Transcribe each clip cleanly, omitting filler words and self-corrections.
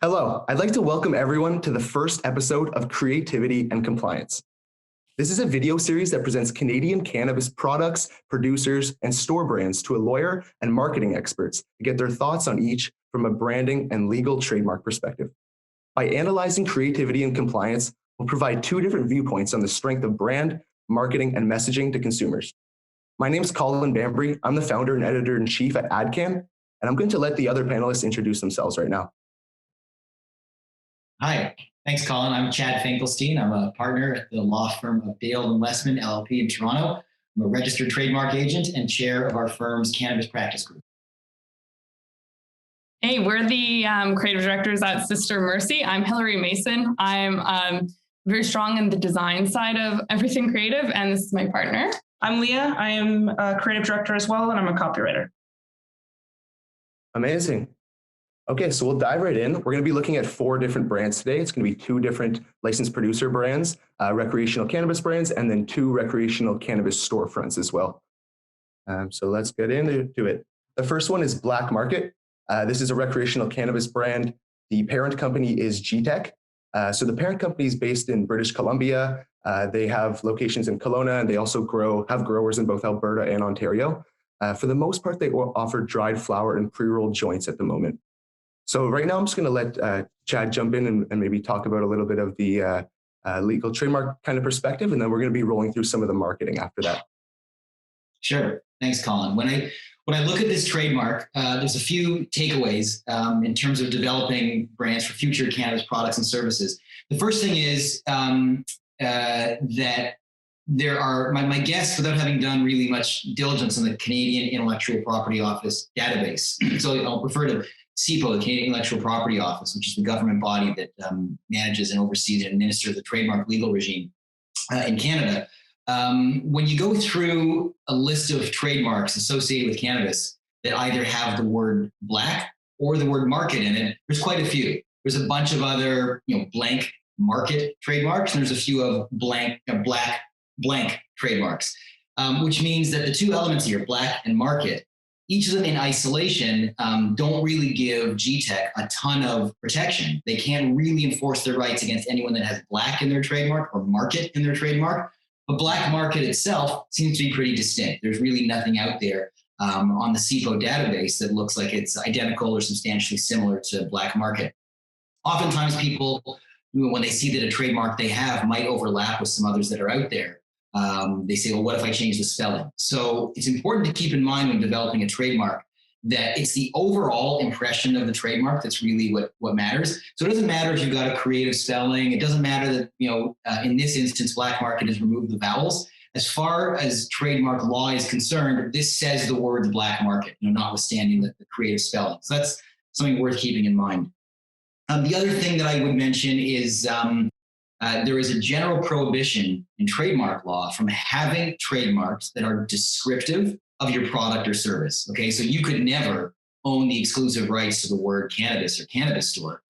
Hello, I'd like to welcome everyone to the first episode of Creativity and Compliance. This is a video series that presents Canadian cannabis products, producers, and store brands to a lawyer and marketing experts to get their thoughts on each from a branding and legal trademark perspective. By analyzing creativity and compliance, we'll provide two different viewpoints on the strength of brand, marketing, and messaging to consumers. My name is Colin Bambury. I'm the founder and editor-in-chief at ADCANN, and I'm going to let the other panelists introduce themselves right now. Hi, thanks, Colin. I'm Chad Finkelstein. I'm a partner at the law firm of Dale & Lessmann, LLP in Toronto. I'm a registered trademark agent and chair of our firm's cannabis practice group. Hey, we're the creative directors at Sister Merci. I'm Hilary Mason. I'm very strong in the design side of everything creative, and this is my partner. I'm Leah. I am a creative director as well, and I'm a copywriter. Amazing. Okay, so we'll dive right in. We're going to be looking at 4 different brands today. It's going to be 2 different licensed producer brands, recreational cannabis brands, and then 2 recreational cannabis storefronts as well. So let's get into it. The first one is Black Market. This is a recreational cannabis brand. The parent company is G-Tech. So the parent company is based in British Columbia. They have locations in Kelowna, and they also have growers in both Alberta and Ontario. For the most part, they offer dried flower and pre-rolled joints at the moment. So right now, I'm just going to let Chad jump in and maybe talk about a little bit of the legal trademark kind of perspective, and then we're going to be rolling through some of the marketing after that. Sure. Thanks, Colin. When I look at this trademark, there's a few takeaways in terms of developing brands for future cannabis products and services. The first thing is that there are, my guess, without having done really much diligence on the Canadian Intellectual Property Office database, so I'll refer to CIPO, the Canadian Intellectual Property Office, which is the government body that manages and oversees and administers the trademark legal regime in Canada. When you go through a list of trademarks associated with cannabis that either have the word black or the word market in it, there's quite a few. There's a bunch of other, blank market trademarks, and there's a few of black blank trademarks, which means that the 2 elements here, black and market, each of them in isolation don't really give G-Tech a ton of protection. They can't really enforce their rights against anyone that has black in their trademark or market in their trademark. But black market itself seems to be pretty distinct. There's really nothing out there on the CIPO database that looks like it's identical or substantially similar to black market. Oftentimes people, when they see that a trademark they have might overlap with some others that are out there, they say, well, what if I change the spelling? So it's important to keep in mind when developing a trademark that it's the overall impression of the trademark that's really what matters. So it doesn't matter if you've got a creative spelling. It doesn't matter that, in this instance, black market has removed the vowels. As far as trademark law is concerned, this says the word black market, notwithstanding the creative spelling. So that's something worth keeping in mind. The other thing that I would mention is there is a general prohibition in trademark law from having trademarks that are descriptive of your product or service. Okay, so you could never own the exclusive rights to the word cannabis or cannabis store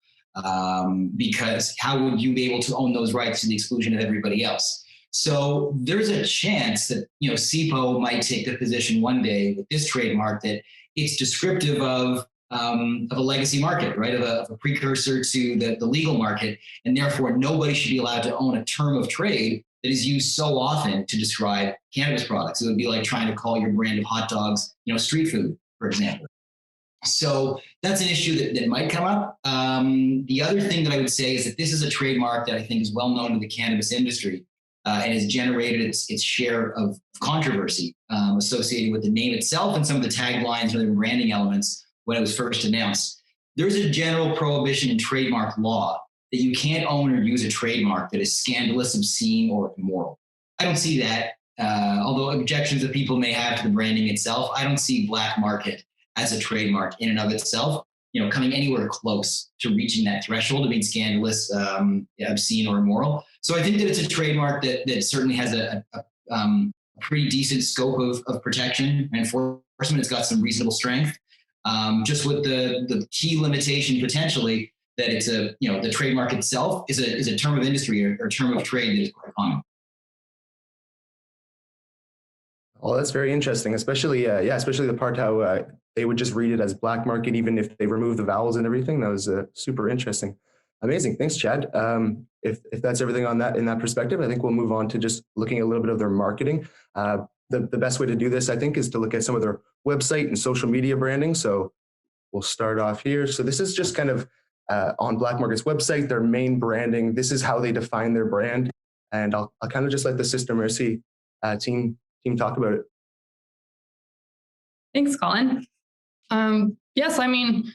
because how would you be able to own those rights to the exclusion of everybody else? So there's a chance that CIPO might take the position one day with this trademark that it's descriptive of a legacy market, right? Of a precursor to the legal market, and therefore nobody should be allowed to own a term of trade that is used so often to describe cannabis products. It would be like trying to call your brand of hot dogs, street food, for example. So that's an issue that might come up. The other thing that I would say is that this is a trademark that I think is well known to the cannabis industry and has generated its share of controversy associated with the name itself and some of the taglines or the branding elements when it was first announced. There's a general prohibition in trademark law that you can't own or use a trademark that is scandalous, obscene, or immoral. I don't see that. Although objections that people may have to the branding itself, I don't see black market as a trademark in and of itself, coming anywhere close to reaching that threshold of being scandalous, obscene, or immoral. So I think that it's a trademark that certainly has a pretty decent scope of protection and enforcement. It's got some reasonable strength. Just with the key limitation potentially that it's the trademark itself is a term of industry or term of trade that is quite common. Oh, that's very interesting, especially especially the part how they would just read it as black market, even if they remove the vowels and everything. That was super interesting. Amazing. Thanks, Chad. If that's everything on that in that perspective, I think we'll move on to just looking at a little bit of their marketing. The best way to do this, I think, is to look at some of their website and social media branding. So we'll start off here. So this is just kind of on Black Market's website, their main branding. This is how they define their brand. And I'll kind of just let the Sister Merci team talk about it. Thanks, Colin. Yes, I mean,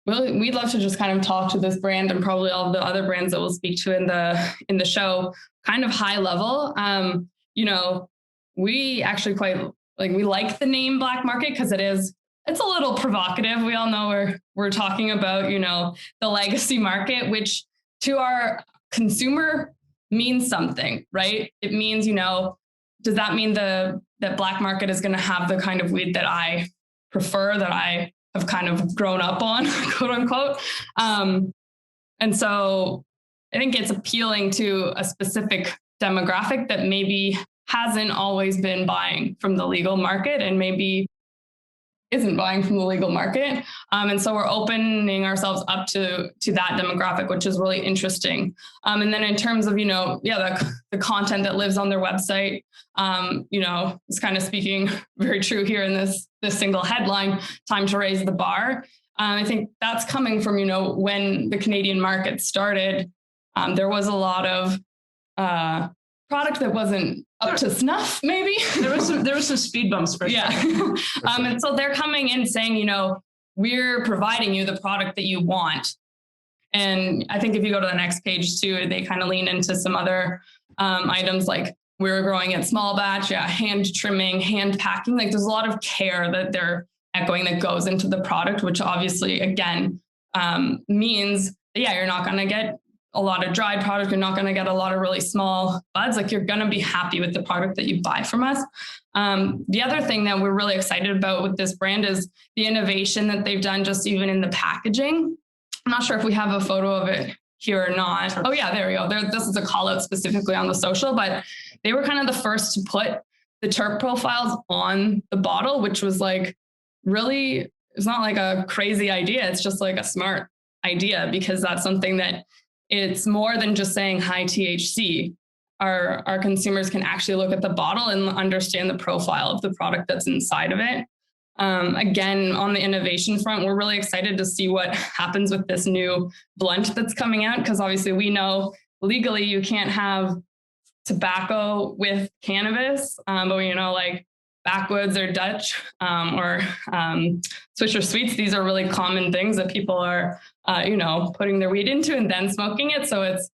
we'd love to just kind of talk to this brand and probably all the other brands that we'll speak to in the show, kind of high level. We actually we like the name Black Market because it's a little provocative. We all know we're talking about, the legacy market, which to our consumer means something, right? It means, does that mean that Black Market is going to have the kind of weed that I prefer, that I have kind of grown up on, quote unquote? And so I think it's appealing to a specific demographic that maybe hasn't always been buying from the legal market and maybe isn't buying from the legal market. And so we're opening ourselves up to that demographic, which is really interesting. And then in terms of, the content that lives on their website, it's kind of speaking very true here in this single headline, time to raise the bar. I think that's coming from, when the Canadian market started, there was a lot of product that wasn't up to snuff, maybe. There was some speed bumps for sure. Yeah. And so they're coming in saying, we're providing you the product that you want. And I think if you go to the next page too, they kind of lean into some other items like we're growing at small batch, hand trimming, hand packing. Like there's a lot of care that they're echoing that goes into the product, which obviously, again, means that, you're not going to get a lot of dried product. You're not going to get a lot of really small buds. Like you're going to be happy with the product that you buy from us. The other thing that we're really excited about with this brand is the innovation that they've done just even in the packaging. I'm not sure if we have a photo of it here or not. Oh yeah, there we go. This is a call out specifically on the social, but they were kind of the first to put the terp profiles on the bottle, which was like really, it's not like a crazy idea. It's just like a smart idea because that's something that it's more than just saying high THC. Our consumers can actually look at the bottle and understand the profile of the product that's inside of it. Again, on the innovation front, we're really excited to see what happens with this new blunt that's coming out, because obviously we know legally you can't have tobacco with cannabis, but we like backwoods or Dutch or Swisher Sweets. These are really common things that people are, putting their weed into and then smoking it. So it's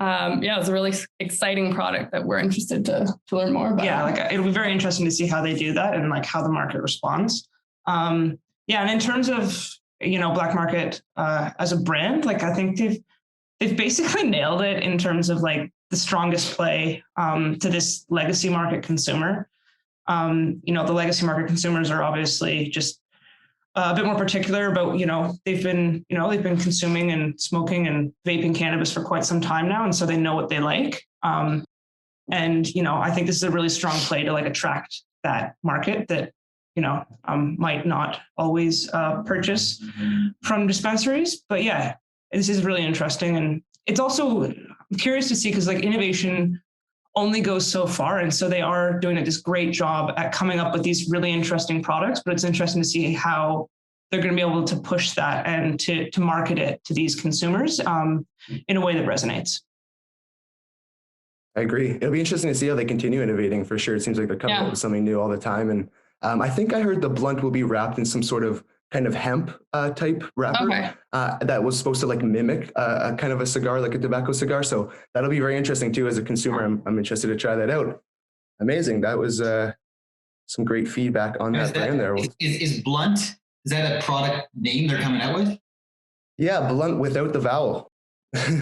a really exciting product that we're interested to learn more about. Yeah, it'll be very interesting to see how they do that and how the market responds. And in terms of, Black Market as a brand, I think they've basically nailed it in terms of the strongest play to this legacy market consumer. The legacy market consumers are obviously just a bit more particular about, they've been consuming and smoking and vaping cannabis for quite some time now. And so they know what they like. I think this is a really strong play to attract that market that, might not always purchase from dispensaries. But this is really interesting. And it's also I'm curious to see because innovation only goes so far. And so they are doing this great job at coming up with these really interesting products, but it's interesting to see how they're going to be able to push that and to market it to these consumers in a way that resonates. I agree. It'll be interesting to see how they continue innovating for sure. It seems like they're coming up with something new all the time. And I think I heard the blunt will be wrapped in some sort of kind of hemp type wrapper that was supposed to mimic a kind of a cigar, like a tobacco cigar. So that'll be very interesting too. As a consumer, I'm interested to try that out. Amazing. That was some great feedback on that brand there. Is blunt, is that a product name they're coming out with? Yeah, blunt without the vowel.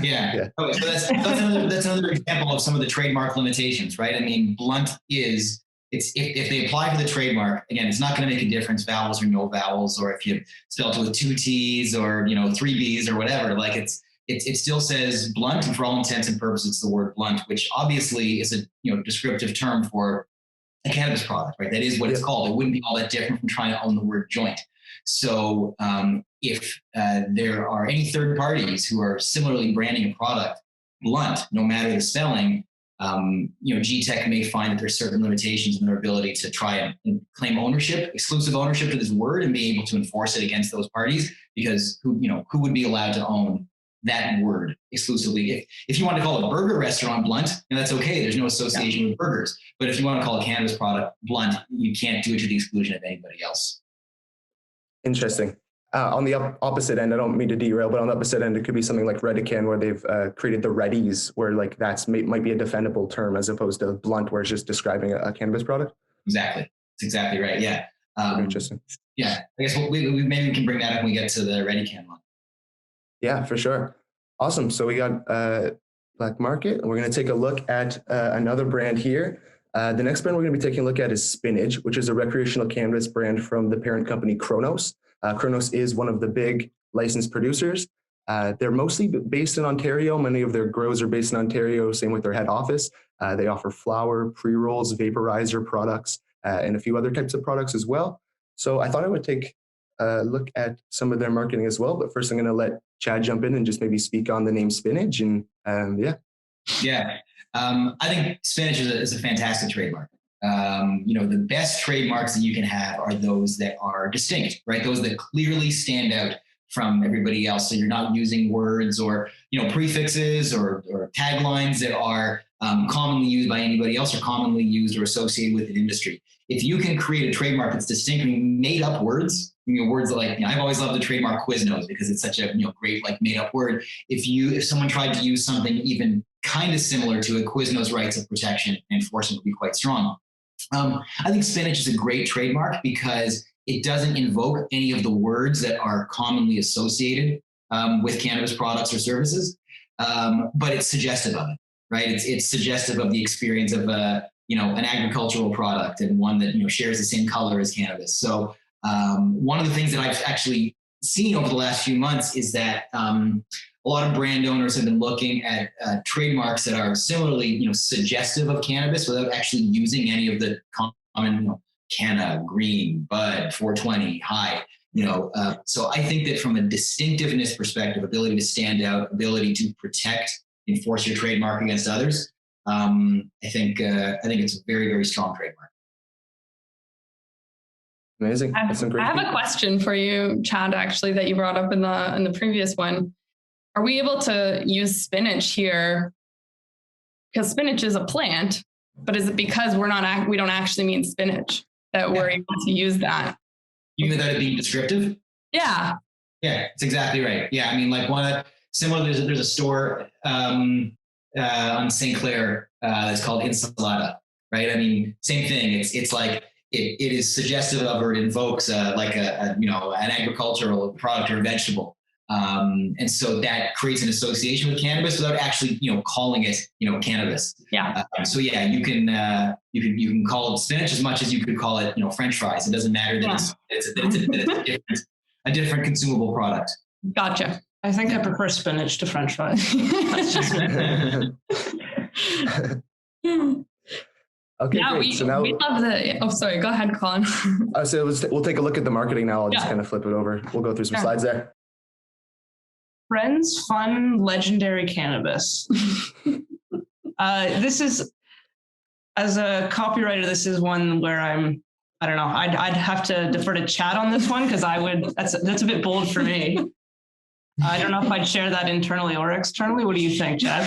Yeah. Okay, so that's another example of some of the trademark limitations, right? I mean, blunt is, if they apply for the trademark, again, it's not going to make a difference, vowels or no vowels, or if you spell it with 2 T's or 3 B's or whatever. It still says blunt, and for all intents and purposes, it's the word blunt, which obviously is a descriptive term for a cannabis product, right? That is what it's called. It wouldn't be all that different from trying to own the word joint. So if there are any third parties who are similarly branding a product blunt, no matter the spelling, GTech may find that there's certain limitations in their ability to try and claim ownership, exclusive ownership to this word, and be able to enforce it against those parties, because who would be allowed to own that word exclusively? If you want to call a burger restaurant blunt, that's okay. There's no association with burgers. But if you want to call a cannabis product blunt, you can't do it to the exclusion of anybody else. Interesting. On the opposite end, I don't mean to derail, but on the opposite end, it could be something like ADCANN, where they've created the readies, where like might be a defendable term as opposed to blunt, where it's just describing a cannabis product. Exactly. That's exactly right. Yeah. Interesting. Yeah. I guess maybe we can bring that up when we get to the ADCANN one. Yeah, for sure. Awesome. So we got Black Market, and we're going to take a look at another brand here. The next brand we're going to be taking a look at is Spinach, which is a recreational cannabis brand from the parent company Cronos. Cronos is one of the big licensed producers. They're mostly based in Ontario. Many of their grows are based in Ontario, same with their head office. They offer flower, pre-rolls, vaporizer products, and a few other types of products as well. So I thought I would take a look at some of their marketing as well. But first, I'm going to let Chad jump in and just maybe speak on the name Spinach. And yeah. Yeah. I think Spinach is a fantastic trademark. The best trademarks that you can have are those that are distinct, right? Those that clearly stand out from everybody else. So you're not using words or, prefixes or taglines that are commonly used by anybody else, or commonly used or associated with an industry. If you can create a trademark that's distinctly made up words, words like, I've always loved the trademark Quiznos because it's such a great made up word. If someone tried to use something even kind of similar to it, Quiznos rights of protection and enforcement would be quite strong. I think Spinach is a great trademark because it doesn't invoke any of the words that are commonly associated with cannabis products or services, but it's suggestive of it, right? It's suggestive of the experience of an agricultural product, and one that shares the same color as cannabis. So one of the things that I've actually seen over the last few months is that a lot of brand owners have been looking at trademarks that are similarly, suggestive of cannabis without actually using any of the common, canna, green, bud, 420, high. So I think that from a distinctiveness perspective, ability to stand out, ability to protect, enforce your trademark against others, I think it's a very, very strong trademark. Amazing. I have a question for you, Chad, actually, that you brought up in the previous one. Are we able to use spinach here? Because spinach is a plant, but is it because we don't actually mean spinach that we're able to use that? You mean that it being descriptive? Yeah. Yeah, it's exactly right. Yeah, there's a store on St. Clair that's called Ensalada, right? Same thing. It's like it is suggestive of, or it invokes an agricultural product or a vegetable. And so that creates an association with cannabis without actually, calling it, cannabis. Yeah. You can call it spinach as much as you could call it, French fries. It doesn't matter that it's a different consumable product. Gotcha. I think I prefer spinach to French fries. That's just Okay, yeah, great. So now we love the. Oh, sorry. Go ahead, Colin. So we'll take a look at the marketing now. I'll just kind of flip it over. We'll go through some slides there. Friends, fun, legendary cannabis. This is, as a copywriter, this is one where I don't know, I'd have to defer to Chad on this one because that's a bit bold for me. I don't know if I'd share that internally or externally. What do you think, Chad?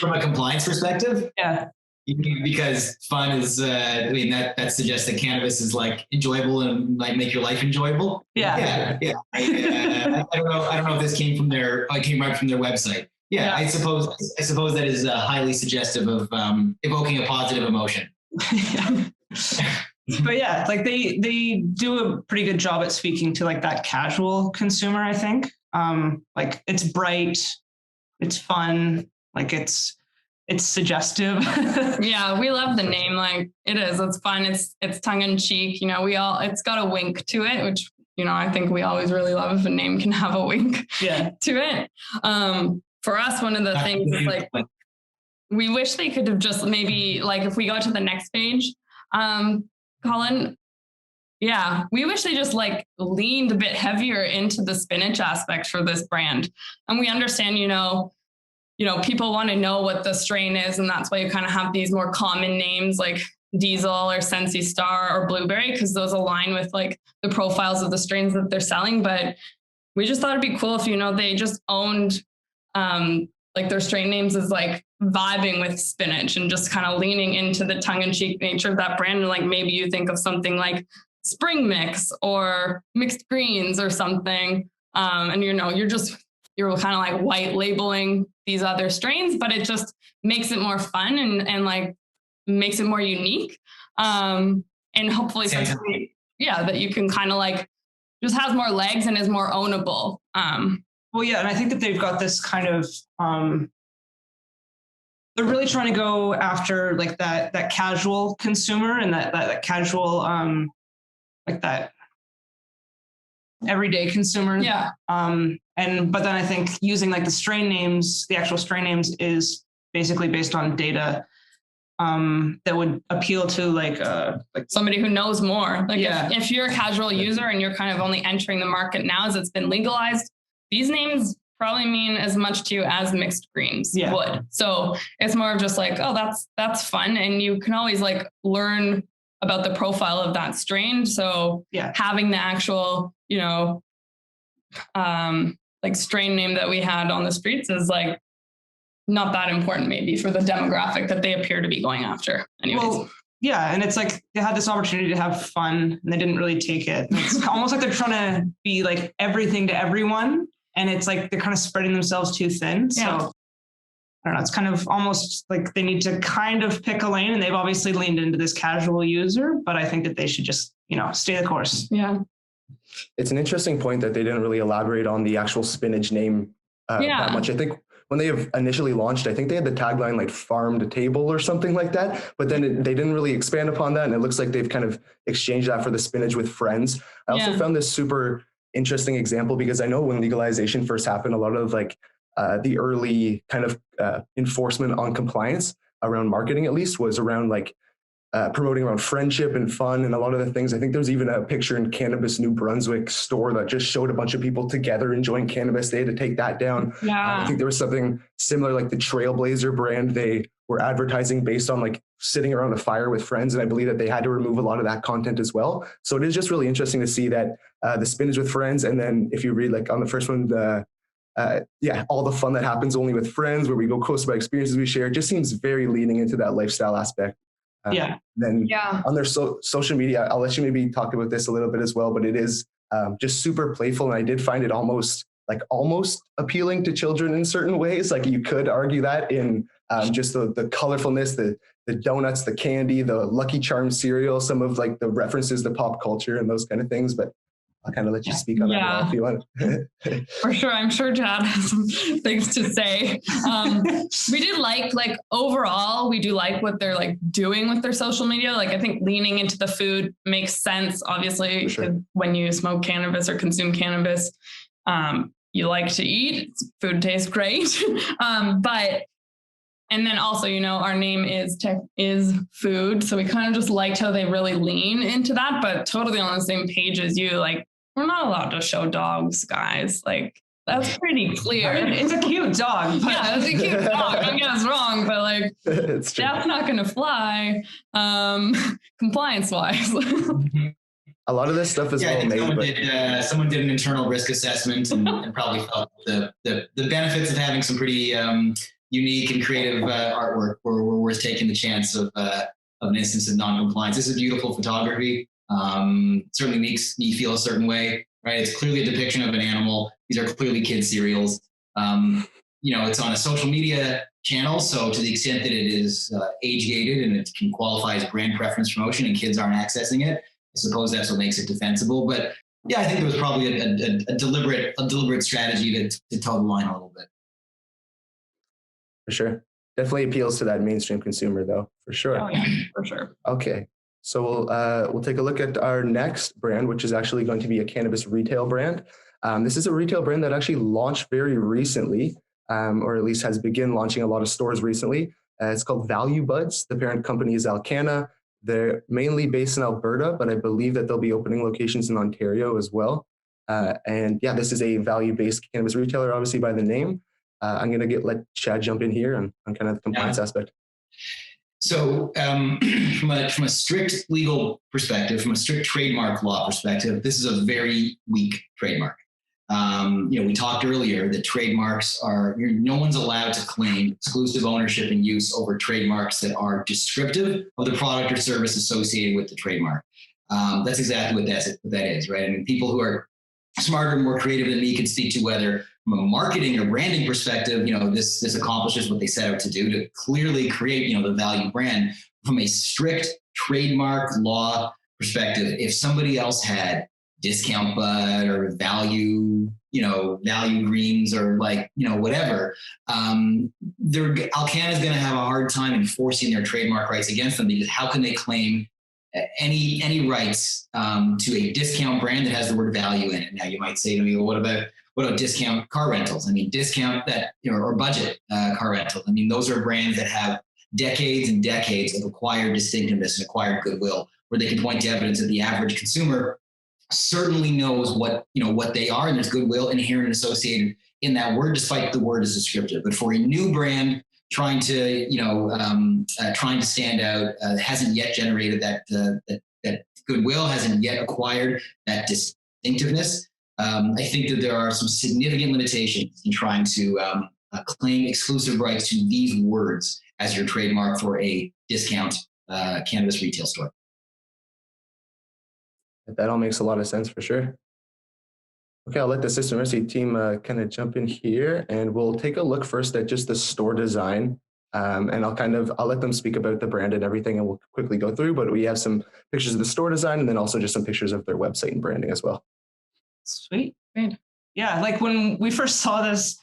From a compliance perspective? Yeah. Because fun is, that suggests that cannabis is enjoyable and make your life enjoyable. Yeah. Yeah. I don't know if this came from came right from their website. Yeah. I suppose that is highly suggestive of evoking a positive emotion. Yeah. But yeah, they do a pretty good job at speaking to that casual consumer, I think. It's bright, it's fun, it's suggestive. Yeah, we love the name. It's fun. It's tongue in cheek. It's got a wink to it, which, I think we always really love if a name can have a wink to it. For us, one of the things is we wish they could have just maybe if we go to the next page, Colin, yeah, we wish they just like leaned a bit heavier into the spinach aspect for this brand. And we understand, people want to know what the strain is. And that's why you kind of have these more common names like Diesel or Sensi Star or Blueberry, because those align with like the profiles of the strains that they're selling. But we just thought it'd be cool if, they just owned like their strain names is like vibing with spinach and just kind of leaning into the tongue-in-cheek nature of that brand. And like maybe you think of something like Spring Mix or Mixed Greens or something. And you're kind of like white labeling these other strains, but it just makes it more fun and like makes it more unique. And hopefully something, that you can kind of like just has more legs and is more ownable. Well, yeah, and I think that they've got this kind of, they're really trying to go after like that casual consumer and that casual, like that everyday consumer. Yeah. But then I think using like the actual strain names is basically based on data that would appeal to like somebody who knows more. Like if you're a casual user and you're kind of only entering the market now as it's been legalized, these names probably mean as much to you as Mixed Greens would. So it's more of just like, oh, that's fun. And you can always like learn about the profile of that strain. So having the actual, like strain name that we had on the streets is like not that important maybe for the demographic that they appear to be going after. Anyways. Well, yeah. And it's like they had this opportunity to have fun and they didn't really take it. It's almost like they're trying to be like everything to everyone. And it's like they're kind of spreading themselves too thin. So I don't know, it's kind of almost like they need to kind of pick a lane, and they've obviously leaned into this casual user, but I think that they should just, stay the course. Yeah. It's an interesting point that they didn't really elaborate on the actual spinach name that much. I think when they have initially launched, I think they had the tagline like farm to table or something like that, but then they didn't really expand upon that. And it looks like they've kind of exchanged that for the spinach with friends. I also found this super interesting example because I know when legalization first happened, a lot of like the early kind of enforcement on compliance around marketing, at least, was around like promoting around friendship and fun and a lot of the things. I think there's even a picture in Cannabis New Brunswick store that just showed a bunch of people together enjoying cannabis. They had to take that down. I think there was something similar, like the Trailblazer brand. They were advertising based on like sitting around a fire with friends. And I believe that they had to remove a lot of that content as well. So it is just really interesting to see that the spinach with friends. And then if you read like on the first one, all the fun that happens only with friends, where we go close about experiences we share, just seems very leaning into that lifestyle aspect. Then on their social media, I'll let you maybe talk about this a little bit as well, but it is just super playful. And I did find it almost appealing to children in certain ways. Like you could argue that in just the colorfulness, the donuts, the candy, the Lucky Charms cereal, some of like the references to pop culture and those kind of things. But I'll kind of let you speak on that if you want. For sure. I'm sure Chad has some things to say. We did like overall, we do like what they're like doing with their social media. Like I think leaning into the food makes sense. Obviously, when you smoke cannabis or consume cannabis, you like to eat. Food tastes great. And then also, our name is food. So we kind of just liked how they really lean into that, but totally on the same page as you. Like, we're not allowed to show dogs, guys. Like, that's pretty clear. It's a cute dog. Yeah, it's a cute dog. Don't get us wrong, but like, that's not going to fly compliance-wise. A lot of this stuff is well made. Someone did an internal risk assessment and probably felt the benefits of having some pretty unique and creative artwork were worth taking the chance of an instance of non-compliance. This is beautiful photography. Certainly makes me feel a certain way, right? It's clearly a depiction of an animal. These are clearly kids' cereals. It's on a social media channel, so to the extent that it is age-gated and it can qualify as brand preference promotion and kids aren't accessing it, I suppose that's what makes it defensible. But yeah, I think there was probably a deliberate strategy to toe the line a little bit. For sure. Definitely appeals to that mainstream consumer though, for sure. Oh yeah, for sure. Okay. So we'll take a look at our next brand, which is actually going to be a cannabis retail brand. This is a retail brand that actually launched very recently, or at least has begun launching a lot of stores recently. It's called Value Buds. The parent company is ADCANN. They're mainly based in Alberta, but I believe that they'll be opening locations in Ontario as well. And yeah, this is a value-based cannabis retailer, obviously by the name. I'm going to let Chad jump in here on kind of the compliance aspect. So from a strict legal perspective, from a strict trademark law perspective, this is a very weak trademark. We talked earlier that trademarks no one's allowed to claim exclusive ownership and use over trademarks that are descriptive of the product or service associated with the trademark. That's exactly what that is, right? I mean, people who are smarter and more creative than me can speak to whether from a marketing or branding perspective, this accomplishes what they set out to do, to clearly create, the value brand. From a strict trademark law perspective, if somebody else had discount bud or value greens or whatever, ADCANN is going to have a hard time enforcing their trademark rights against them, because how can they claim any rights to a discount brand that has the word value in it? Now you might say to me, well, what about discount car rentals? I mean, discount that, or budget car rentals. I mean, those are brands that have decades and decades of acquired distinctiveness and acquired goodwill, where they can point to evidence that the average consumer certainly knows what they are, and there's goodwill inherent and associated in that word, despite the word is descriptive. But for a new brand trying to stand out, hasn't yet generated that goodwill, hasn't yet acquired that distinctiveness. I think that there are some significant limitations in trying to claim exclusive rights to these words as your trademark for a discount cannabis retail store. That all makes a lot of sense for sure. Okay, I'll let the Sister Merci team kind of jump in here, and we'll take a look first at just the store design. And I'll let them speak about the brand and everything, and we'll quickly go through, but we have some pictures of the store design and then also just some pictures of their website and branding as well. Sweet. Great. Yeah, like when we first saw this,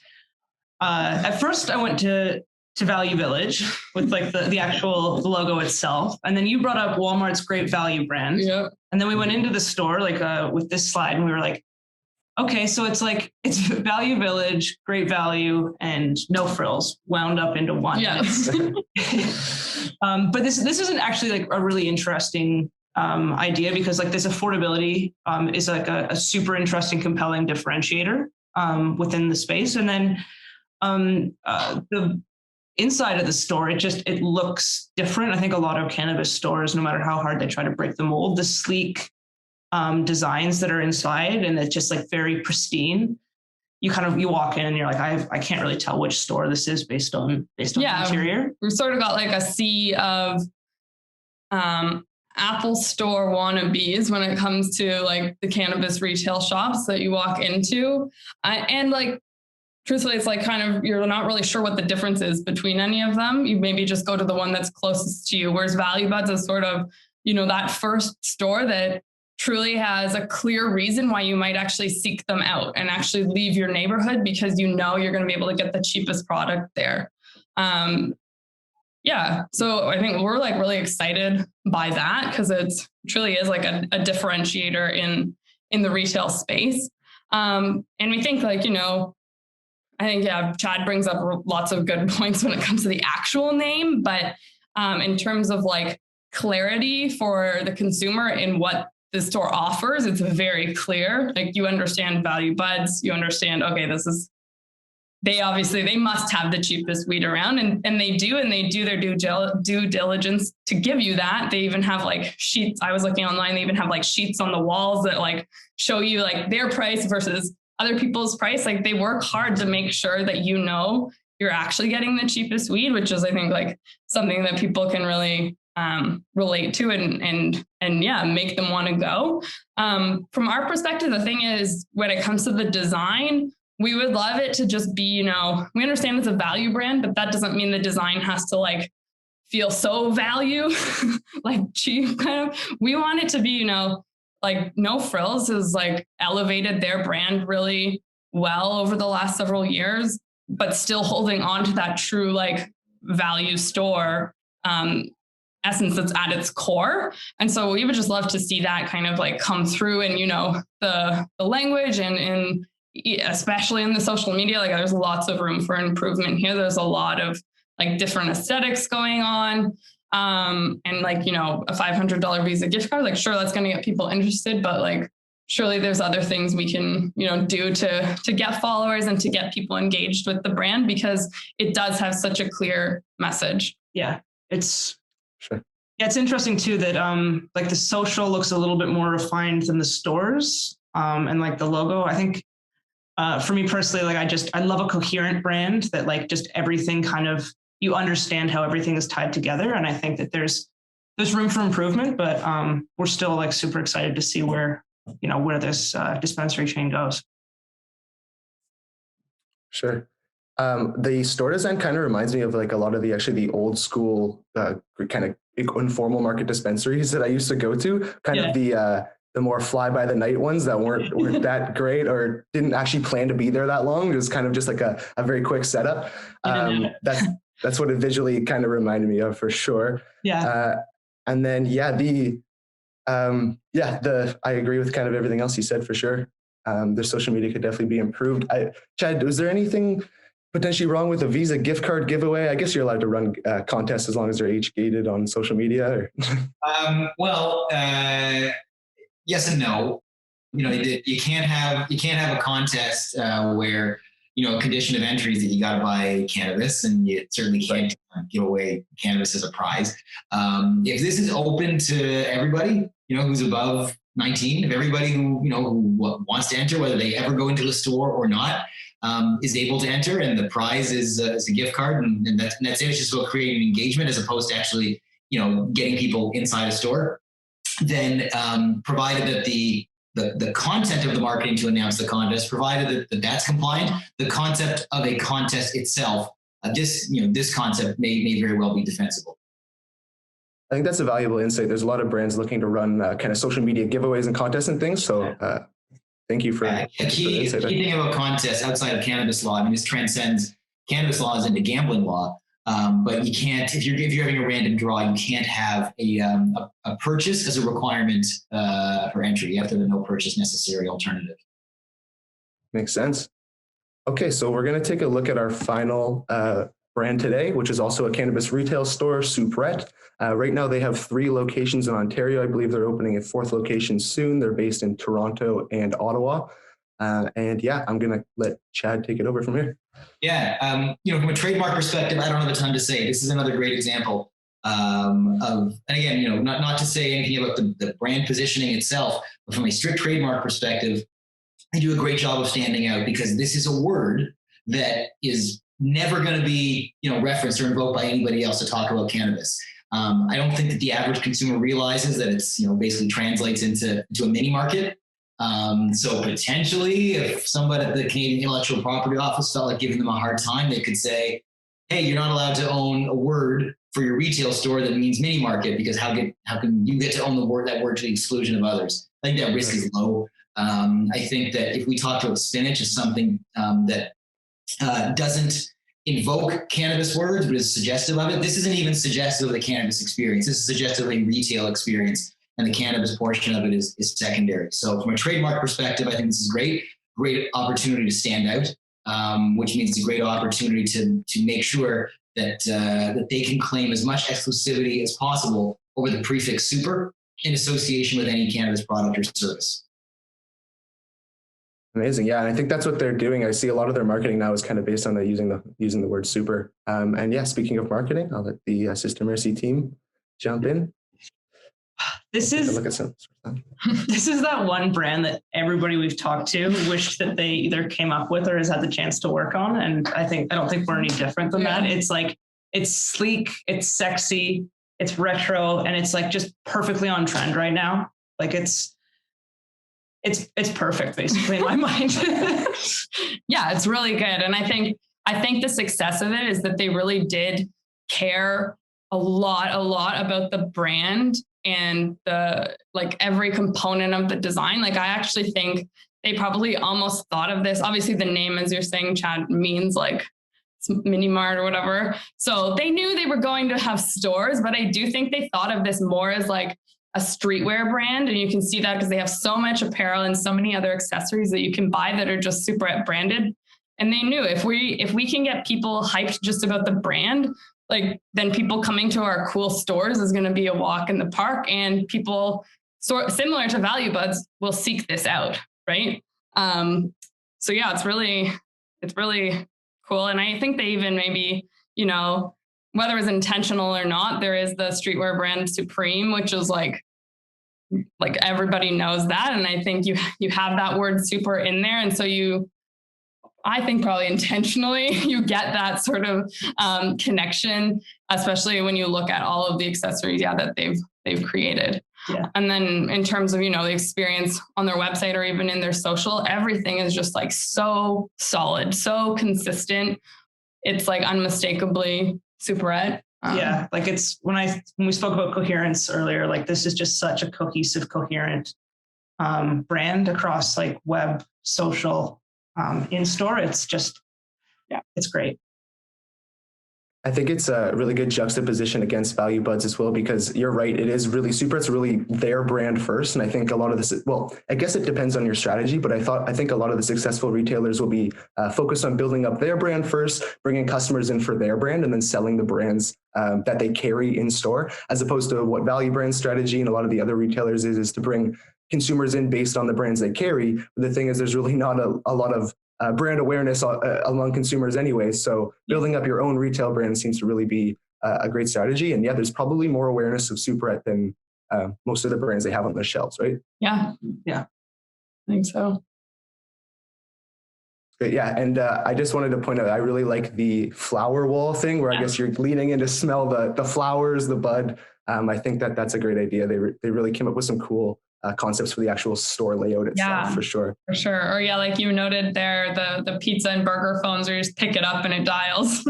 at first I went to Value Village with like the actual logo itself. And then you brought up Walmart's Great Value brand. Yep. And then we went into the store with this slide, and we were like, okay, so it's Value Village, Great Value, and No Frills wound up into one. Yeah. But this isn't actually like a really interesting idea, because like this affordability is like a super interesting, compelling differentiator within the space. And then the inside of the store, it looks different. I think a lot of cannabis stores, no matter how hard they try to break the mold, the sleek designs that are inside, and it's just like very pristine. You walk in and you're like, I can't really tell which store this is based on the interior. We've sort of got like a sea of Apple Store wannabes when it comes to like the cannabis retail shops that you walk into. And like, truthfully, it's like kind of, you're not really sure what the difference is between any of them. You maybe just go to the one that's closest to you. Whereas Value Buds is sort of, that first store that truly has a clear reason why you might actually seek them out and actually leave your neighborhood, because you're going to be able to get the cheapest product there. So I think we're like really excited by that, because it truly is like a differentiator in the retail space. And we think like, I think, Chad brings up lots of good points when it comes to the actual name, but in terms of like clarity for the consumer in what the store offers, it's very clear. Like you understand Value Buds, you understand, okay, they must have the cheapest weed around, and they do their due diligence to give you that. They even have like sheets. I was looking online. They even have like sheets on the walls that like show you like their price versus other people's price. Like they work hard to make sure that you're actually getting the cheapest weed, which is, I think, like something that people can really relate to and make them want to go. From our perspective, the thing is, when it comes to the design, we would love it to just be, we understand it's a value brand, but that doesn't mean the design has to like feel so value, like cheap kind of. We want it to be, like No Frills has like elevated their brand really well over the last several years, but still holding on to that true like value store essence that's at its core. And so we would just love to see that kind of like come through, and the language and especially in the social media, like there's lots of room for improvement here. There's a lot of like different aesthetics going on. and like, you know, a $500 Visa gift card, like, sure, that's going to get people interested, but like, surely there's other things we can, you know, do to get followers and to get people engaged with the brand, because it does have such a clear message. Yeah, it's sure. Yeah, it's interesting too that like the social looks a little bit more refined than the stores, and like the logo. I think for me personally, like I love a coherent brand that like just everything kind of, you understand how everything is tied together. And I think that there's room for improvement, but we're still like super excited to see where this dispensary chain goes. Sure. The store design kind of reminds me of like a lot of the old school kind of informal market dispensaries that I used to go to, kind of the more fly by the night ones that weren't that great or didn't actually plan to be there that long. It was kind of just like a very quick setup. That's what it visually kind of reminded me of, for sure. Yeah. And then I agree with kind of everything else you said, for sure. Their social media could definitely be improved. Chad, was there anything potentially wrong with a Visa gift card giveaway? I guess you're allowed to run contests as long as they're age gated on social media. Yes and no. You know, you can't have a contest where, you know, a condition of entry is that you got to buy cannabis, and you certainly can't give away cannabis as a prize. If this is open to everybody, you know, who's above 19, if everybody who wants to enter, whether they ever go into a store or not, is able to enter, and the prize is a gift card, and that's it. It's just about creating engagement as opposed to actually, you know, getting people inside a store. Then, provided that the content of the marketing to announce the contest, provided that that's compliant, the concept of a contest itself, this concept may very well be defensible. I think that's a valuable insight. There's a lot of brands looking to run kind of social media giveaways and contests and things. So thank you for the key thing about contests outside of cannabis law. I mean, this transcends cannabis laws into gambling law. But you can't, if you're having a random draw, you can't have a purchase as a requirement for entry. You have to have a no purchase necessary alternative. Makes sense. Okay, so we're going to take a look at our final brand today, which is also a cannabis retail store, Superette. Right now they have 3 locations in Ontario. I believe they're opening a 4th location soon. They're based in Toronto and Ottawa. I'm going to let Chad take it over from here. Yeah. From a trademark perspective, I don't have a ton to say. This is another great example and again, not to say anything about the brand positioning itself, but from a strict trademark perspective, they do a great job of standing out, because this is a word that is never going to be, referenced or invoked by anybody else to talk about cannabis. I don't think that the average consumer realizes that it's, basically translates into a mini market. So potentially, if somebody at the Canadian Intellectual Property Office felt like giving them a hard time, they could say, hey, you're not allowed to own a word for your retail store that means mini market, because how can you get to own that word to the exclusion of others? I think that risk is low. I think that if we talk about Spinach as something that doesn't invoke cannabis words, but is suggestive of it, this isn't even suggestive of the cannabis experience. This is suggestive of a retail experience, and the cannabis portion of it is secondary. So from a trademark perspective, I think this is great opportunity to stand out, which means it's a great opportunity to make sure that they can claim as much exclusivity as possible over the prefix super in association with any cannabis product or service. Amazing. Yeah. And I think that's what they're doing. I see a lot of their marketing now is kind of based on using the word super. Speaking of marketing, I'll let the Sister Merci team jump in. This is that one brand that everybody we've talked to wished that they either came up with or has had the chance to work on. And I don't think we're any different than that. It's like, it's sleek, it's sexy, it's retro, and it's like just perfectly on trend right now. Like it's perfect, basically, in my mind. Yeah, it's really good. And I think the success of it is that they really did care a lot about the brand and every component of the design. Like, I actually think they probably almost thought of this. Obviously the name, as you're saying, Chad, means like mini mart or whatever. So they knew they were going to have stores, but I do think they thought of this more as like a streetwear brand. And you can see that because they have so much apparel and so many other accessories that you can buy that are just Superette branded. And they knew if we can get people hyped just about the brand, like then people coming to our cool stores is going to be a walk in the park, and people similar to Value Buds will seek this out, right? So yeah, it's really cool. And I think they even maybe, you know, whether it's intentional or not, there is the streetwear brand Supreme, which is like everybody knows that. And I think you have that word super in there. And so I think probably intentionally you get that sort of connection, especially when you look at all of the accessories, that they've created. Yeah. And then in terms of, you know, the experience on their website or even in their social, everything is just like so solid, so consistent. It's like unmistakably Superette. Yeah, like it's when we spoke about coherence earlier, like this is just such a cohesive, coherent brand across like web, social, in store. It's just, it's great. I think it's a really good juxtaposition against Value Buds as well, because you're right. It is really Superette's really their brand first. And I think a lot of this, well, I guess it depends on your strategy, but I think a lot of the successful retailers will be focused on building up their brand first, bringing customers in for their brand, and then selling the brands that they carry in store, as opposed to what Value Brand strategy and a lot of the other retailers is to bring consumers in based on the brands they carry. But the thing is, there's really not a lot of brand awareness among consumers anyway. So building up your own retail brand seems to really be a great strategy. And there's probably more awareness of Superette than most of the brands they have on their shelves, right? Yeah. I think so. Great. Yeah. And I just wanted to point out, I really like the flower wall thing where I guess you're leaning in to smell the flowers, the bud. I think that's a great idea. They really came up with some cool concepts for the actual store layout itself, for sure. For sure. Or like you noted there, the pizza and burger phones where you just pick it up and it dials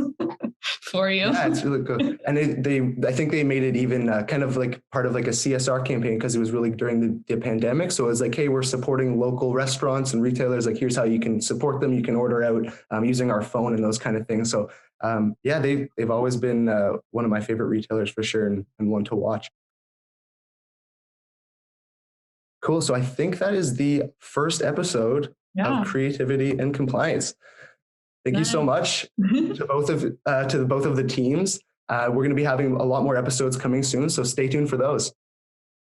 for you. Yeah, it's really cool. And I think they made it even kind of like part of like a CSR campaign, because it was really during the pandemic. So it was like, hey, we're supporting local restaurants and retailers. Like, here's how you can support them. You can order out using our phone and those kind of things. So they've always been one of my favorite retailers for sure, and one to watch. Cool. So I think that is the first episode of Creativity and Compliance. Thank you so much to both of the teams. We're going to be having a lot more episodes coming soon, so stay tuned for those.